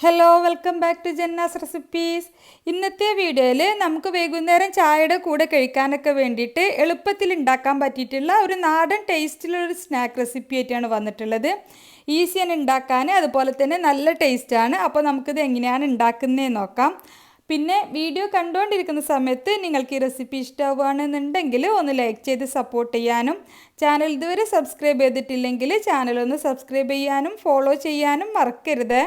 Hello welcome back to Janna's recipes. ഇന്നത്തെ വീഡിയോയിൽ നമുക്ക് വൈകുന്നേരം ചായയുടെ കൂടെ കഴിക്കാനൊക്കെ വേണ്ടിയിട്ട് എളുപ്പത്തിൽ ഉണ്ടാക്കാൻ പറ്റിയിട്ടുള്ള ഒരു നാടൻ ടേസ്റ്റിലുള്ളൊരു സ്നാക്ക് റെസിപ്പി ആയിട്ടാണ് വന്നിട്ടുള്ളത്. ഈസിയാണ് ഉണ്ടാക്കാൻ, അതുപോലെ തന്നെ നല്ല ടേസ്റ്റാണ്. അപ്പോൾ നമുക്കിത് എങ്ങനെയാണ് ഉണ്ടാക്കുന്നതെന്ന് നോക്കാം. പിന്നെ വീഡിയോ കണ്ടുകൊണ്ടിരിക്കുന്ന സമയത്ത് നിങ്ങൾക്ക് ഈ റെസിപ്പി ഇഷ്ടമാവുകയാണെന്നുണ്ടെങ്കിൽ ഒന്ന് ലൈക്ക് ചെയ്ത് സപ്പോർട്ട് ചെയ്യാനും, ചാനൽ ഇതുവരെ സബ്സ്ക്രൈബ് ചെയ്തിട്ടില്ലെങ്കിൽ ചാനലൊന്ന് സബ്സ്ക്രൈബ് ചെയ്യാനും ഫോളോ ചെയ്യാനും മറക്കരുത്.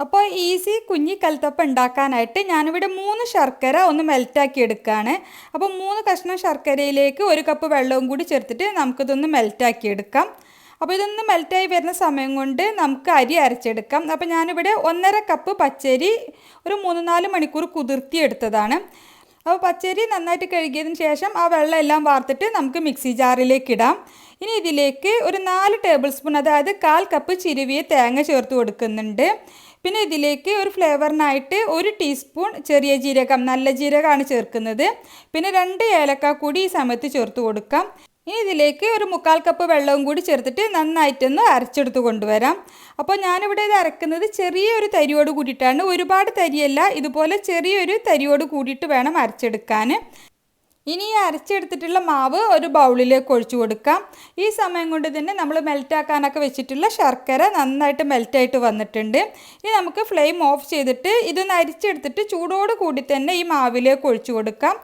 അപ്പോൾ ഈസി കുഞ്ഞി കൽത്തപ്പം ഉണ്ടാക്കാനായിട്ട് ഞാനിവിടെ 3 ശർക്കര ഒന്ന് മെൽറ്റാക്കി എടുക്കുകയാണ്. അപ്പോൾ 3 കഷ്ണം ശർക്കരയിലേക്ക് 1 കപ്പ് വെള്ളവും കൂടി ചേർത്തിട്ട് നമുക്കിതൊന്ന് മെൽറ്റാക്കി എടുക്കാം. അപ്പോൾ ഇതൊന്ന് മെൽറ്റായി വരുന്ന സമയം കൊണ്ട് നമുക്ക് അരി അരച്ചെടുക്കാം. അപ്പോൾ ഞാനിവിടെ 1.5 കപ്പ് പച്ചരി ഒരു 3-4 മണിക്കൂർ കുതിർത്തി എടുത്തതാണ്. അപ്പോൾ പച്ചരി നന്നായിട്ട് കഴുകിയതിന് ശേഷം ആ വെള്ളം എല്ലാം വാർത്തിട്ട് നമുക്ക് മിക്സി ജാറിലേക്ക് ഇടാം. ഇനി ഇതിലേക്ക് ഒരു 4 ടേബിൾ സ്പൂൺ, അതായത് 1/4 കപ്പ് ചിരുവിയ തേങ്ങ ചേർത്ത് കൊടുക്കുന്നുണ്ട്. പിന്നെ ഇതിലേക്ക് ഒരു ഫ്ലേവറിനായിട്ട് 1 ടീസ്പൂൺ ചെറിയ ജീരകം, നല്ല ജീരകമാണ് ചേർക്കുന്നത്. പിന്നെ 2 ഏലക്ക കൂടി ഈ സമയത്ത് ചേർത്ത് കൊടുക്കാം. ഇനി ഇതിലേക്ക് ഒരു 1/4 കപ്പ് വെള്ളവും കൂടി ചേർത്തിട്ട് നന്നായിട്ടൊന്ന് അരച്ചെടുത്ത് കൊണ്ടുവരാം. അപ്പോൾ ഞാനിവിടെ ഇത് അരക്കുന്നത് ചെറിയൊരു തരിയോട് കൂടിയിട്ടാണ്, ഒരുപാട് തരിയല്ല, ഇതുപോലെ ചെറിയൊരു തരിയോട് കൂടിയിട്ട് വേണം അരച്ചെടുക്കാൻ. ഇനി ഈ അരച്ചെടുത്തിട്ടുള്ള മാവ് ഒരു ബൗളിലേക്ക് ഒഴിച്ചു കൊടുക്കാം. ഈ സമയം കൊണ്ട് തന്നെ നമ്മൾ മെൽറ്റാക്കാനൊക്കെ വെച്ചിട്ടുള്ള ശർക്കര നന്നായിട്ട് മെൽറ്റായിട്ട് വന്നിട്ടുണ്ട്. ഇനി നമുക്ക് ഫ്ലെയിം ഓഫ് ചെയ്തിട്ട് ഇതൊന്ന് അരിച്ചെടുത്തിട്ട് ചൂടോട് കൂടി തന്നെ ഈ മാവിലേക്ക് ഒഴിച്ചു കൊടുക്കാം.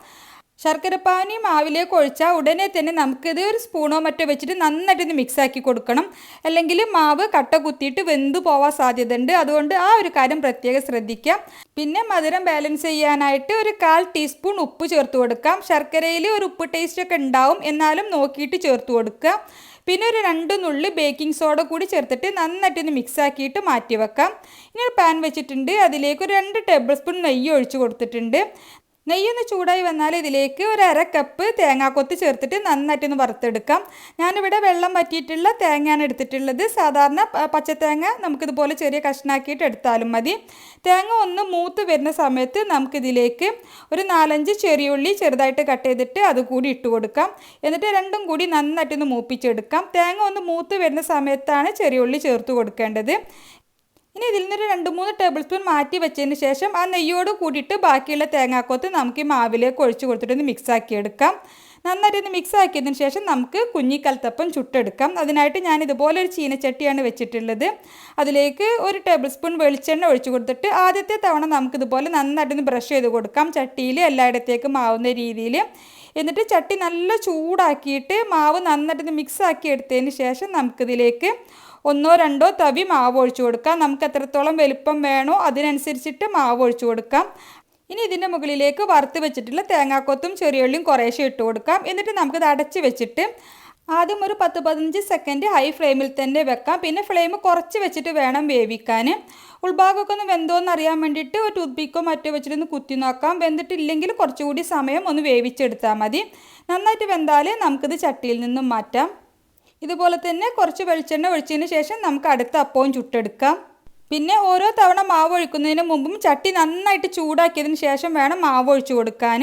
ശർക്കരപ്പാനി മാവിലേക്ക് ഒഴിച്ചാൽ ഉടനെ തന്നെ നമുക്കിത് ഒരു സ്പൂണോ മറ്റോ വെച്ചിട്ട് നന്നായിട്ടൊന്ന് മിക്സാക്കി കൊടുക്കണം. അല്ലെങ്കിൽ മാവ് കട്ട കുത്തിയിട്ട് വെന്തു പോവാൻ സാധ്യതയുണ്ട്. അതുകൊണ്ട് ആ ഒരു കാര്യം പ്രത്യേകം ശ്രദ്ധിക്കാം. പിന്നെ മധുരം ബാലൻസ് ചെയ്യാനായിട്ട് ഒരു 1/4 ടീസ്പൂൺ ഉപ്പ് ചേർത്ത് കൊടുക്കാം. ശർക്കരയിൽ ഒരു ഉപ്പ് ടേസ്റ്റൊക്കെ ഉണ്ടാവും, എന്നാലും നോക്കിയിട്ട് ചേർത്ത് കൊടുക്കുക. പിന്നെ ഒരു 2 നുള്ളി ബേക്കിംഗ് സോഡ കൂടി ചേർത്തിട്ട് നന്നായിട്ടൊന്ന് മിക്സാക്കിയിട്ട് മാറ്റി വെക്കാം. ഇനി ഒരു പാൻ വെച്ചിട്ടുണ്ട്, അതിലേക്ക് ഒരു 2 ടേബിൾ സ്പൂൺ നെയ്യ് ഒഴിച്ച് കൊടുത്തിട്ടുണ്ട്. നെയ്യൊന്ന് ചൂടായി വന്നാൽ ഇതിലേക്ക് ഒരു 1/2 കപ്പ് തേങ്ങാക്കൊത്ത് ചേർത്തിട്ട് നന്നായിട്ടൊന്ന് വറുത്തെടുക്കാം. ഞാനിവിടെ വെള്ളം വറ്റിയിട്ടുള്ള തേങ്ങയാണ് എടുത്തിട്ടുള്ളത്. സാധാരണ പച്ചത്തേങ്ങ നമുക്കിതുപോലെ ചെറിയ കഷ്ണാക്കിയിട്ട് എടുത്താലും മതി. തേങ്ങ ഒന്ന് മൂത്ത് വരുന്ന സമയത്ത് നമുക്കിതിലേക്ക് ഒരു 4-5 ചെറിയ ഉള്ളി ചെറുതായിട്ട് കട്ട് ചെയ്തിട്ട് അതുകൂടി ഇട്ട് കൊടുക്കാം. എന്നിട്ട് രണ്ടും കൂടി നന്നായിട്ടൊന്ന് മൂപ്പിച്ചെടുക്കാം. തേങ്ങ ഒന്ന് മൂത്ത് വരുന്ന സമയത്താണ് ചെറിയ ഉള്ളി ചേർത്ത് കൊടുക്കേണ്ടത്. ഇനി ഇതിൽ നിന്നൊരു 2-3 ടേബിൾ സ്പൂൺ മാറ്റി വെച്ചതിന് ശേഷം ആ നെയ്യോട് കൂടിയിട്ട് ബാക്കിയുള്ള തേങ്ങാക്കൊത്ത് നമുക്ക് ഈ മാവിലേക്ക് ഒഴിച്ച് കൊടുത്തിട്ടൊന്ന് മിക്സാക്കി എടുക്കാം. നന്നായിട്ടൊന്ന് മിക്സ് ആക്കിയതിന് ശേഷം നമുക്ക് കുഞ്ഞി കൽത്തപ്പം ചുട്ടെടുക്കാം. അതിനായിട്ട് ഞാൻ ഇതുപോലെ ഒരു ചീനച്ചട്ടിയാണ് വെച്ചിട്ടുള്ളത്. അതിലേക്ക് 1 ടേബിൾ സ്പൂൺ വെളിച്ചെണ്ണ ഒഴിച്ച് കൊടുത്തിട്ട് ആദ്യത്തെ തവണ നമുക്കിതുപോലെ നന്നായിട്ടൊന്ന് ബ്രഷ് ചെയ്ത് കൊടുക്കാം, ചട്ടിയിൽ എല്ലായിടത്തേക്കും ആവുന്ന രീതിയിൽ. എന്നിട്ട് ചട്ടി നല്ല ചൂടാക്കിയിട്ട് മാവ് നന്നായിട്ടൊന്ന് മിക്സ് ആക്കി എടുത്തതിന് ശേഷം നമുക്കിതിലേക്ക് 1-2 തവി മാവ് ഒഴിച്ചു കൊടുക്കാം. നമുക്ക് എത്രത്തോളം വലുപ്പം വേണോ അതിനനുസരിച്ചിട്ട് മാവ് ഒഴിച്ചു കൊടുക്കാം. ഇനി ഇതിൻ്റെ മുകളിലേക്ക് വറുത്ത് വെച്ചിട്ടുള്ള തേങ്ങാക്കൊത്തും ചെറിയുള്ളിയും കുറേശ്ശെ ഇട്ട് കൊടുക്കാം. എന്നിട്ട് നമുക്കത് അടച്ച് വെച്ചിട്ട് ആദ്യം ഒരു 10-15 സെക്കൻഡ് ഹൈ ഫ്ലെയിമിൽ തന്നെ വെക്കാം. പിന്നെ ഫ്ലെയിം കുറച്ച് വെച്ചിട്ട് വേണം വേവിക്കാൻ. ഉൾഭാഗമൊക്കെ ഒന്ന് വെന്തോന്ന് അറിയാൻ വേണ്ടിയിട്ട് ഒരു ടൂത്ത് പിക്കോ മറ്റോ വെച്ചിട്ടൊന്ന് കുത്തി നോക്കാം. വെന്തിട്ടില്ലെങ്കിൽ കുറച്ചുകൂടി സമയം ഒന്ന് വേവിച്ചെടുത്താൽ മതി. നന്നായിട്ട് വെന്താൽ നമുക്കിത് ചട്ടിയിൽ നിന്നും മാറ്റാം. ഇതുപോലെ തന്നെ കുറച്ച് വെളിച്ചെണ്ണ ഒഴിച്ചതിന് ശേഷം നമുക്ക് അടുത്ത അപ്പവും ചുട്ടെടുക്കാം. പിന്നെ ഓരോ തവണ മാവ് ഒഴിക്കുന്നതിന് മുമ്പും ചട്ടി നന്നായിട്ട് ചൂടാക്കിയതിന് ശേഷം വേണം മാവ് ഒഴിച്ച് കൊടുക്കാൻ.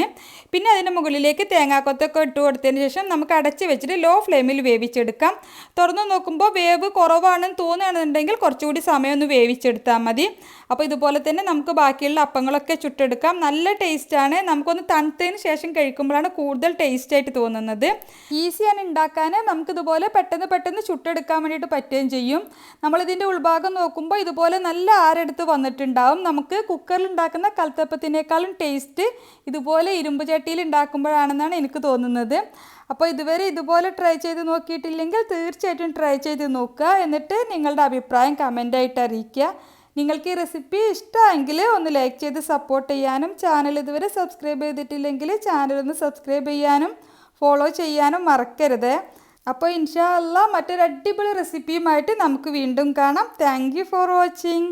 പിന്നെ അതിൻ്റെ മുകളിലേക്ക് തേങ്ങാക്കൊത്തൊക്കെ ഇട്ട് കൊടുത്തതിന് ശേഷം നമുക്ക് അടച്ച് വെച്ചിട്ട് ലോ ഫ്ലെയിമിൽ വേവിച്ചെടുക്കാം. തുറന്ന് നോക്കുമ്പോൾ വേവ് കുറവാണെന്ന് തോന്നുകയാണെന്നുണ്ടെങ്കിൽ കുറച്ചുകൂടി സമയം ഒന്ന് വേവിച്ചെടുത്താൽ മതി. അപ്പോൾ ഇതുപോലെ തന്നെ നമുക്ക് ബാക്കിയുള്ള അപ്പങ്ങളൊക്കെ ചുട്ടെടുക്കാം. നല്ല ടേസ്റ്റാണ്. നമുക്കൊന്ന് തണുത്തതിന് ശേഷം കഴിക്കുമ്പോഴാണ് കൂടുതൽ ടേസ്റ്റായിട്ട് തോന്നുന്നത്. ഈസിയാണ് ഉണ്ടാക്കാൻ. നമുക്കിതുപോലെ പെട്ടെന്ന് ചുട്ടെടുക്കാൻ വേണ്ടിയിട്ട് പറ്റുകയും ചെയ്യും. നമ്മളിതിൻ്റെ ഉൾഭാഗം നോക്കുമ്പോൾ ഇതുപോലെ നല്ല ആരെടുത്ത് വന്നിട്ടുണ്ടാവും. നമുക്ക് കുക്കറിൽ ഉണ്ടാക്കുന്ന കൽത്തപ്പത്തിനേക്കാളും ടേസ്റ്റ് ഇതുപോലെ ഇരുമ്പ് ചട്ടിയിൽ ഉണ്ടാക്കുമ്പോഴാണെന്നാണ് എനിക്ക് തോന്നുന്നത്. അപ്പോൾ ഇതുവരെ ഇതുപോലെ ട്രൈ ചെയ്ത് നോക്കിയിട്ടില്ലെങ്കിൽ തീർച്ചയായിട്ടും ട്രൈ ചെയ്ത് നോക്കുക. എന്നിട്ട് നിങ്ങളുടെ അഭിപ്രായം കമൻ്റായിട്ട് അറിയിക്കുക. നിങ്ങൾക്ക് ഈ റെസിപ്പി ഇഷ്ടമെങ്കിൽ ഒന്ന് ലൈക്ക് ചെയ്ത് സപ്പോർട്ട് ചെയ്യാനും, ചാനൽ ഇതുവരെ സബ്സ്ക്രൈബ് ചെയ്തിട്ടില്ലെങ്കിൽ ചാനലൊന്ന് സബ്സ്ക്രൈബ് ചെയ്യാനും ഫോളോ ചെയ്യാനും മറക്കരുത്. അപ്പോൾ ഇൻഷാ അല്ലാഹ് മറ്റൊരു അടിപൊളി റെസിപ്പിയുമായിട്ട് നമുക്ക് വീണ്ടും കാണാം. Thank you for watching.